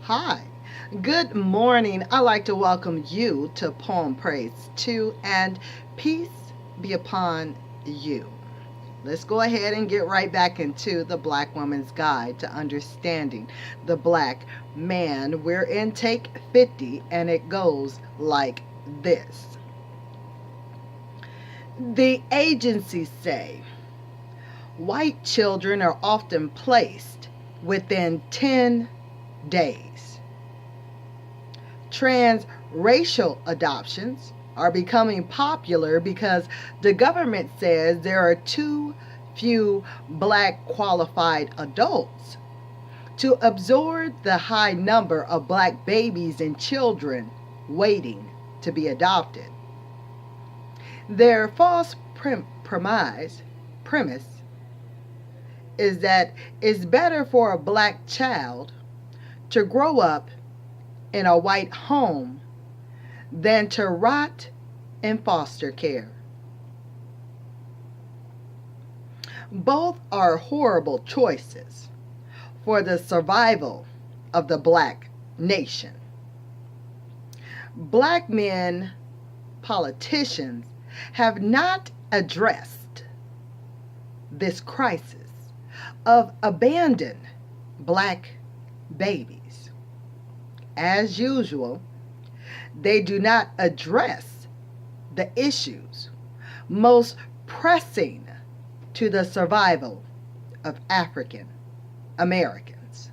Hi, good morning. I'd like to welcome you to Poem Praise 2 and Peace Be Upon You. Let's go ahead and get right back into the Black Woman's Guide to Understanding the Black Man. We're in take 50 and it goes like this. The agencies say white children are often placed within 10 days. Transracial adoptions are becoming popular because the government says there are too few black qualified adults to absorb the high number of black babies and children waiting to be adopted. Their false premise is that it's better for a black child to grow up in a white home than to rot in foster care. Both are horrible choices for the survival of the black nation. Black men politicians have not addressed this crisis of abandoned black babies. As usual, they do not address the issues most pressing to the survival of African Americans.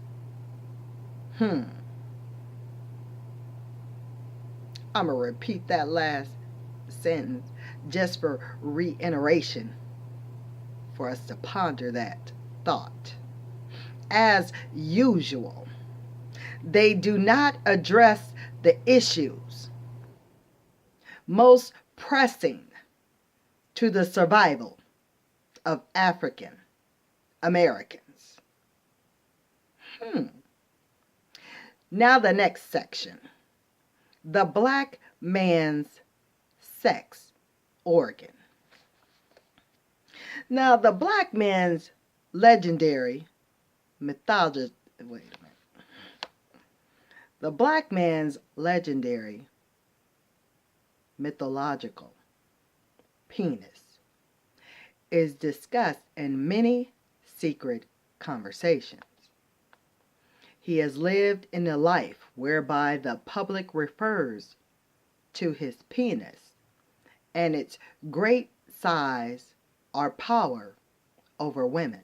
I'm going to repeat that last sentence just for reiteration for us to ponder that thought. As usual, they do not address the issues most pressing to the survival of African Americans. Now the next section. The black man's sex organ. Now the black man's legendary mythology. The black man's legendary mythological penis is discussed in many secret conversations. He has lived in a life whereby the public refers to his penis and its great size or power over women.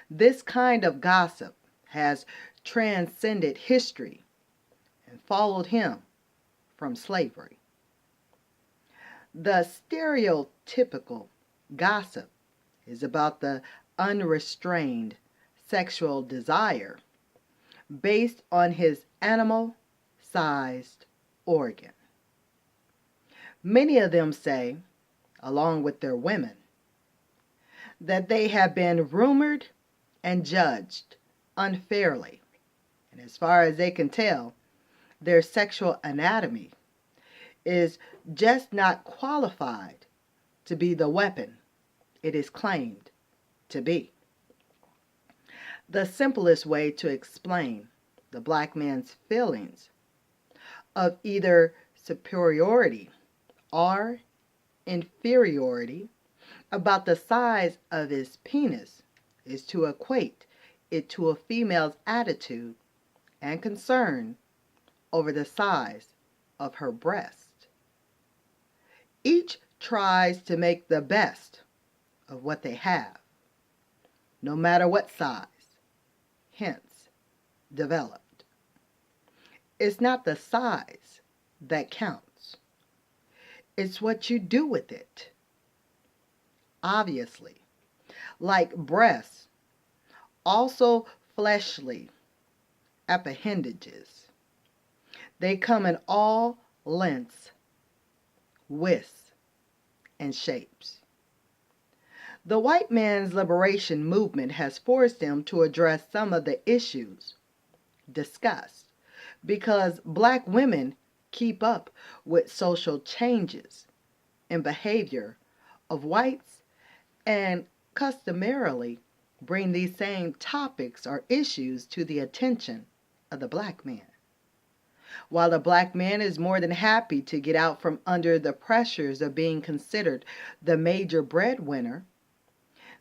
This kind of gossip has transcended history and followed him from slavery. The stereotypical gossip is about the unrestrained sexual desire based on his animal-sized organ. Many of them say, along with their women, that they have been rumored and judged unfairly. And as far as they can tell, their sexual anatomy is just not qualified to be the weapon it is claimed to be. The simplest way to explain the black man's feelings of either superiority or inferiority about the size of his penis is to equate it to a female's attitude and concern over the size of her breast. Each tries to make the best of what they have, no matter what size, hence developed. It's not the size that counts. It's what you do with it. Obviously, like breasts, also fleshly appendages. They come in all lengths, widths, and shapes. The white man's liberation movement has forced him to address some of the issues discussed because black women keep up with social changes in behavior of whites and customarily bring these same topics or issues to the attention of the black man. While the black man is more than happy to get out from under the pressures of being considered the major breadwinner,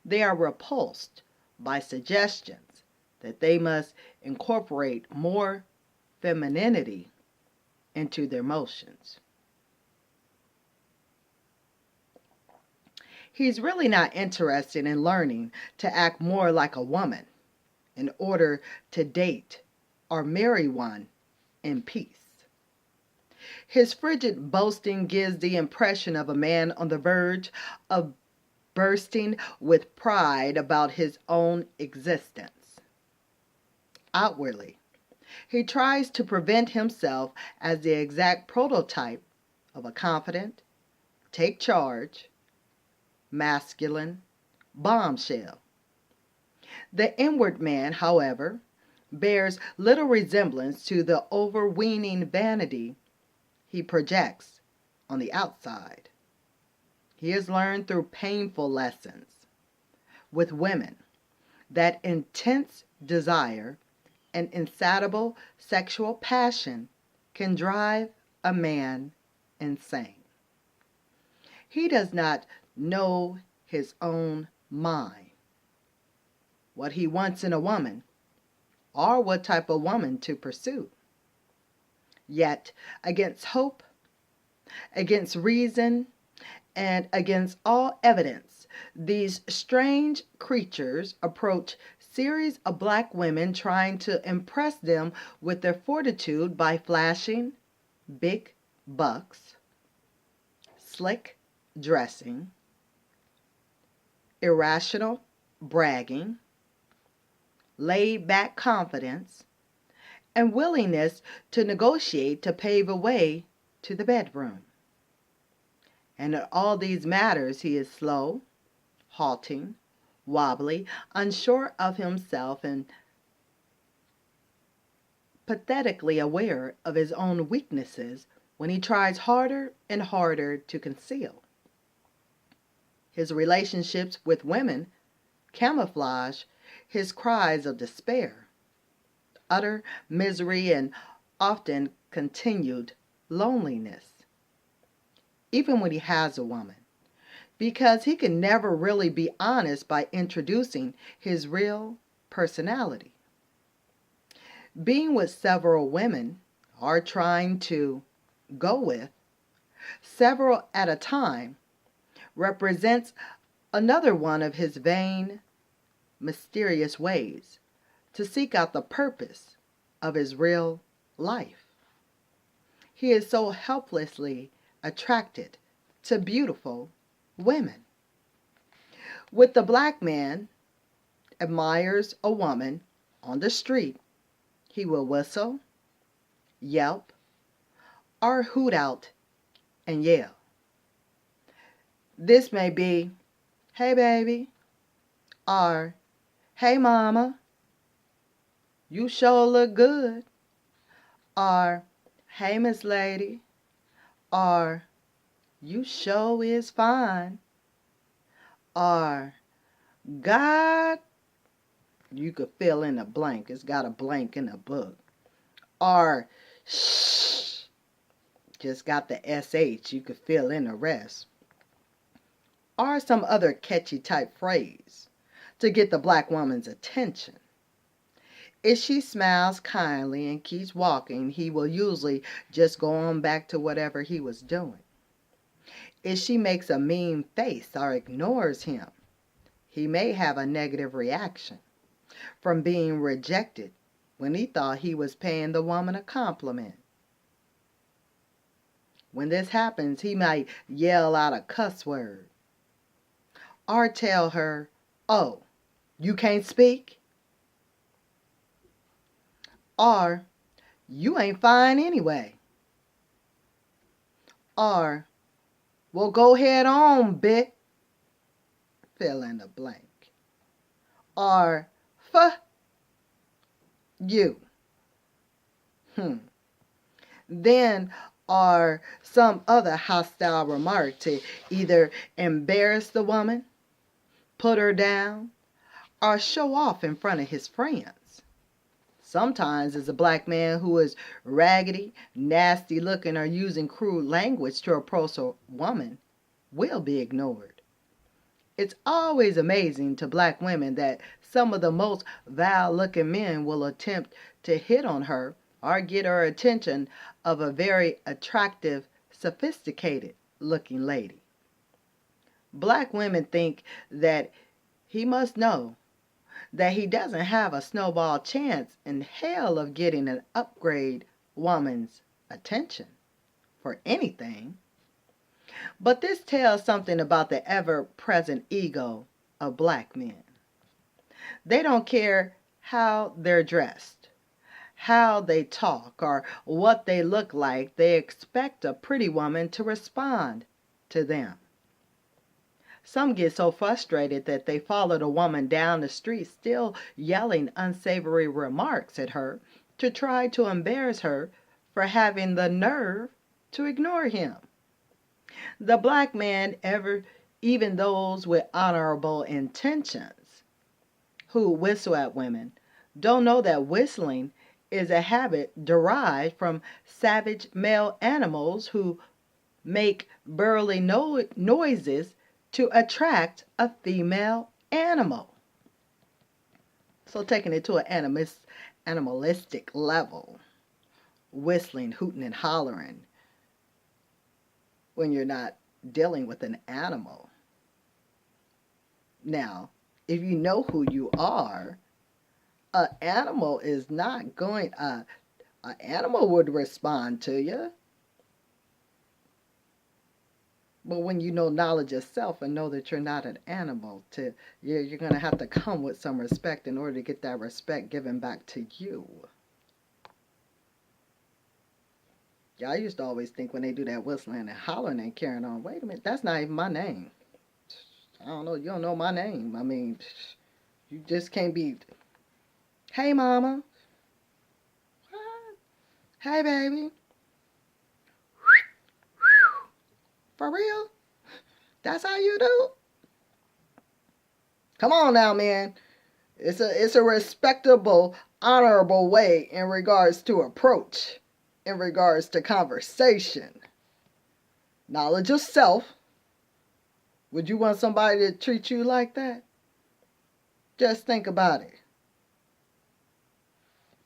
they are repulsed by suggestions that they must incorporate more femininity into their motions. He's really not interested in learning to act more like a woman in order to date or marry one in peace. His frigid boasting gives the impression of a man on the verge of bursting with pride about his own existence. Outwardly, he tries to present himself as the exact prototype of a confident, take charge, masculine bombshell. The inward man, however, bears little resemblance to the overweening vanity he projects on the outside. He has learned through painful lessons with women that intense desire and insatiable sexual passion can drive a man insane. He does not know his own mind, what he wants in a woman, or what type of woman to pursue. Yet, against hope, against reason, and against all evidence, these strange creatures approach series of black women trying to impress them with their fortitude by flashing big bucks, slick dressing, irrational bragging, laid-back confidence, and willingness to negotiate to pave a way to the bedroom. And in all these matters he is slow, halting, wobbly, unsure of himself, and pathetically aware of his own weaknesses when he tries harder and harder to conceal. His relationships with women camouflage his cries of despair, utter misery, and often continued loneliness, even when he has a woman, because he can never really be honest by introducing his real personality. Being with several women, or trying to go with several at a time, represents another one of his vain, mysterious ways to seek out the purpose of his real life. He is so helplessly attracted to beautiful women. With the black man admires a woman on the street, he will whistle, yelp, or hoot out and yell. This may be, "Hey baby," or "Hey mama, you sure look good," or "Hey Miss Lady," or "You sure is fine," or "God," you could fill in a blank. It's got a blank in the book. Or "Shh," just got the SH. You could fill in the rest. Or some other catchy type phrase to get the black woman's attention. If she smiles kindly and keeps walking, he will usually just go on back to whatever he was doing. If she makes a mean face or ignores him, he may have a negative reaction from being rejected when he thought he was paying the woman a compliment. When this happens, he might yell out a cuss word, or tell her, "Oh, you can't speak?" Or, "You ain't fine anyway." Or, "Well, go head on, Bick." Fill in the blank. Or, "Fuh you." Then, or some other hostile remark to either embarrass the woman, put her down, or show off in front of his friends. Sometimes it's a black man who is raggedy, nasty looking, or using crude language to approach a woman will be ignored. It's always amazing to black women that some of the most vile looking men will attempt to hit on her or get her attention of a very attractive, sophisticated looking lady. Black women think that he must know that he doesn't have a snowball chance in hell of getting an upgrade woman's attention for anything. But this tells something about the ever-present ego of black men. They don't care how they're dressed, how they talk, or what they look like. They expect a pretty woman to respond to them. Some get so frustrated that they follow the woman down the street still yelling unsavory remarks at her to try to embarrass her for having the nerve to ignore him. The black man, even those with honorable intentions who whistle at women, don't know that whistling is a habit derived from savage male animals who make burly noises to attract a female animal. So taking it to an animalistic level, whistling, hooting, and hollering when you're not dealing with an animal. Now, if you know who you are, an animal is not going, an animal would respond to you. But when you know knowledge of self and know that you're not an animal, you're going to have to come with some respect in order to get that respect given back to you. Yeah, I used to always think when they do that whistling and hollering and carrying on, wait a minute, that's not even my name. I don't know, you don't know my name. I mean, you just can't be, hey mama, hey baby, for real? That's how you do? Come on now, man. It's a respectable, honorable way in regards to approach, in regards to conversation. Knowledge of self. Would you want somebody to treat you like that? Just think about it.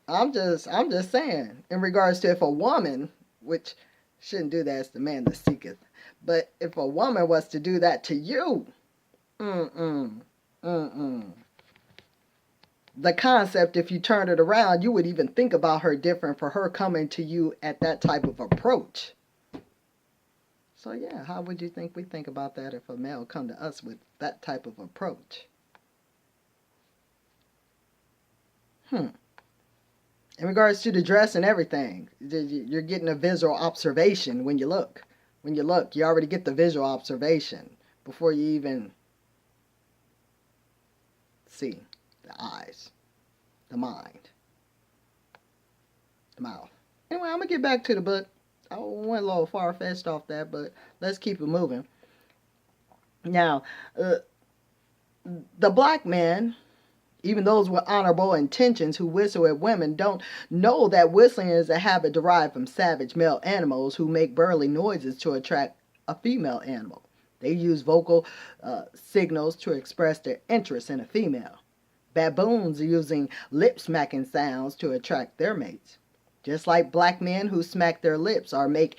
I'm just saying, in regards to if a woman, which shouldn't do that, it's the man that seeketh, but if a woman was to do that to you, the concept, if you turn it around, you would even think about her different for her coming to you at that type of approach. So yeah, how would you think we think about that if a male come to us with that type of approach? In regards to the dress and everything, you're getting a visual observation when you look. When you look, you already get the visual observation before you even see the eyes, the mind, the mouth. Anyway, I'm going to get back to the book. I went a little far-fetched off that, but let's keep it moving. Now, the black men, even those with honorable intentions who whistle at women, don't know that whistling is a habit derived from savage male animals who make burly noises to attract a female animal. They use vocal signals to express their interest in a female. Baboons are using lip-smacking sounds to attract their mates. Just like black men who smack their lips or make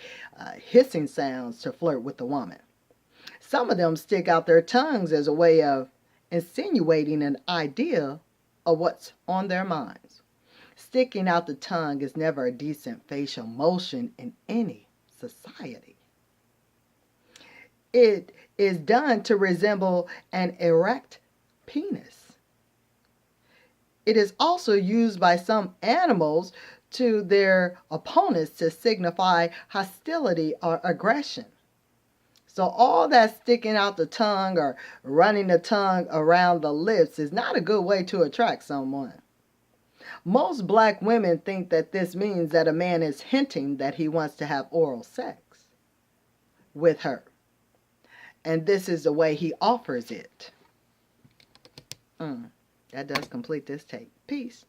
hissing sounds to flirt with the woman. Some of them stick out their tongues as a way of insinuating an idea of what's on their minds. Sticking out the tongue is never a decent facial motion in any society. It is done to resemble an erect penis. It is also used by some animals to their opponents to signify hostility or aggression. So all that sticking out the tongue or running the tongue around the lips is not a good way to attract someone. Most black women think that this means that a man is hinting that he wants to have oral sex with her. And this is the way he offers it. That does complete this tape. Peace.